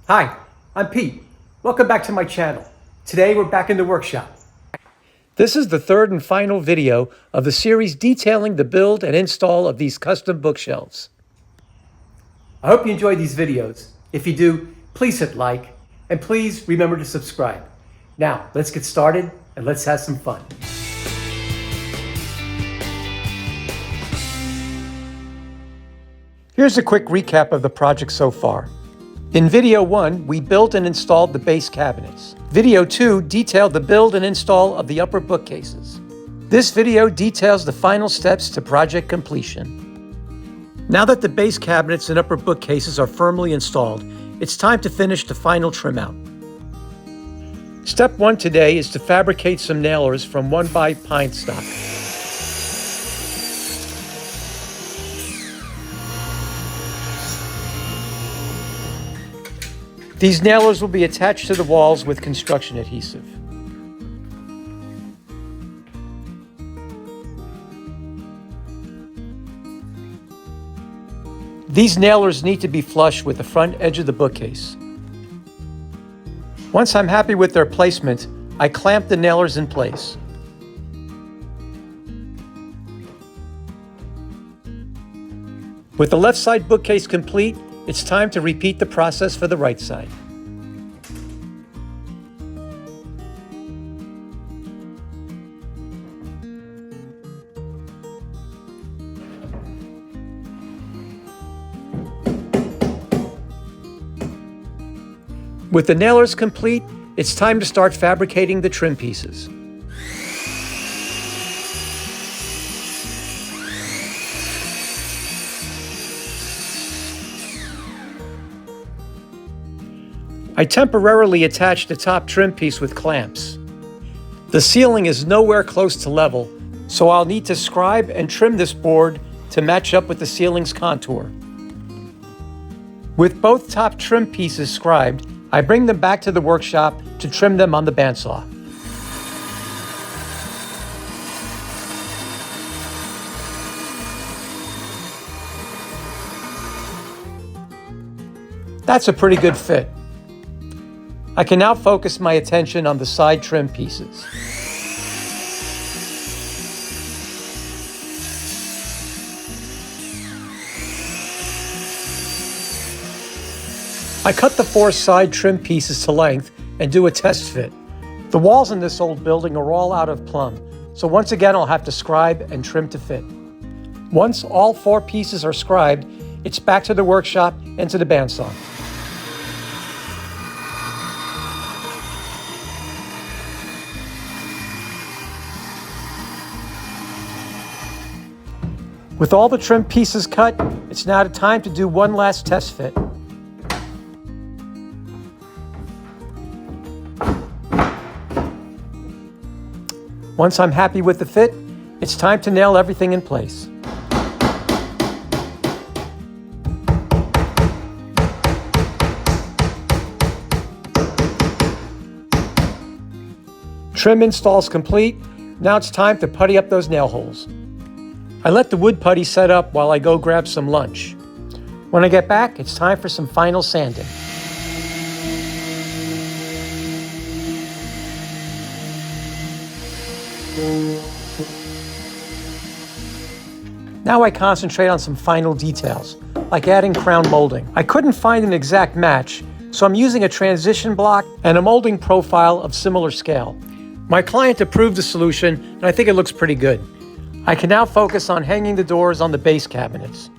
Hi, I'm Pete. Welcome back to my channel. Today we're back in the workshop. This is the third and final video of the series detailing the build and install of these custom bookshelves. I hope you enjoy these videos. If you do, please hit like and please remember to subscribe. Now, let's get started and let's have some fun. Here's a quick recap of the project so far. In video 1, we built and installed the base cabinets. Video 2 detailed the build and install of the upper bookcases. This video details the final steps to project completion. Now that the base cabinets and upper bookcases are firmly installed, it's time to finish the final trim out. Step 1 today is to fabricate some nailers from 1x pine stock. These nailers will be attached to the walls with construction adhesive. These nailers need to be flush with the front edge of the bookcase. Once I'm happy with their placement, I clamp the nailers in place. With the left side bookcase complete, it's time to repeat the process for the right side. With the nailers complete, it's time to start fabricating the trim pieces. I temporarily attached the top trim piece with clamps. The ceiling is nowhere close to level, so I'll need to scribe and trim this board to match up with the ceiling's contour. With both top trim pieces scribed, I bring them back to the workshop to trim them on the bandsaw. That's a pretty good fit. I can now focus my attention on the side trim pieces. I cut the 4 side trim pieces to length and do a test fit. The walls in this old building are all out of plumb, so once again I'll have to scribe and trim to fit. Once all 4 pieces are scribed, it's back to the workshop and to the bandsaw. With all the trim pieces cut, it's now time to do one last test fit. Once I'm happy with the fit, it's time to nail everything in place. Trim install's complete. Now it's time to putty up those nail holes. I let the wood putty set up while I go grab some lunch. When I get back, it's time for some final sanding. Now I concentrate on some final details, like adding crown molding. I couldn't find an exact match, so I'm using a transition block and a molding profile of similar scale. My client approved the solution, and I think it looks pretty good. I can now focus on hanging the doors on the base cabinets.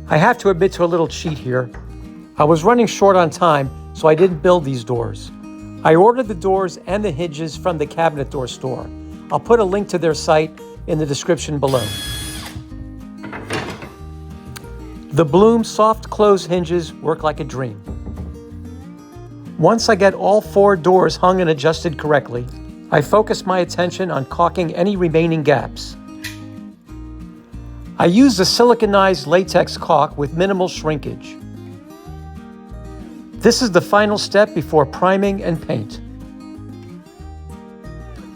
I have to admit to a little cheat here. I was running short on time, so I didn't build these doors. I ordered the doors and the hinges from the cabinet door store. I'll put a link to their site in the description below. The Bloom soft close hinges work like a dream. Once I get all 4 doors hung and adjusted correctly, I focus my attention on caulking any remaining gaps. I use a siliconized latex caulk with minimal shrinkage. This is the final step before priming and paint.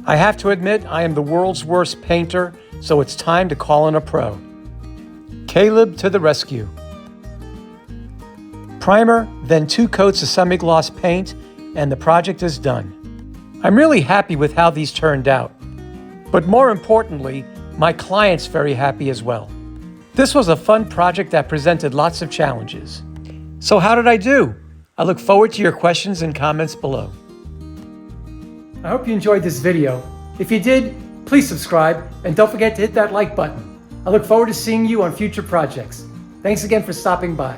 I have to admit I am the world's worst painter, so it's time to call in a pro. Caleb to the rescue. Primer, then 2 coats of semi-gloss paint, and the project is done. I'm really happy with how these turned out. But more importantly, my client's very happy as well. This was a fun project that presented lots of challenges. So how did I do? I look forward to your questions and comments below. I hope you enjoyed this video. If you did, please subscribe and don't forget to hit that like button. I look forward to seeing you on future projects. Thanks again for stopping by.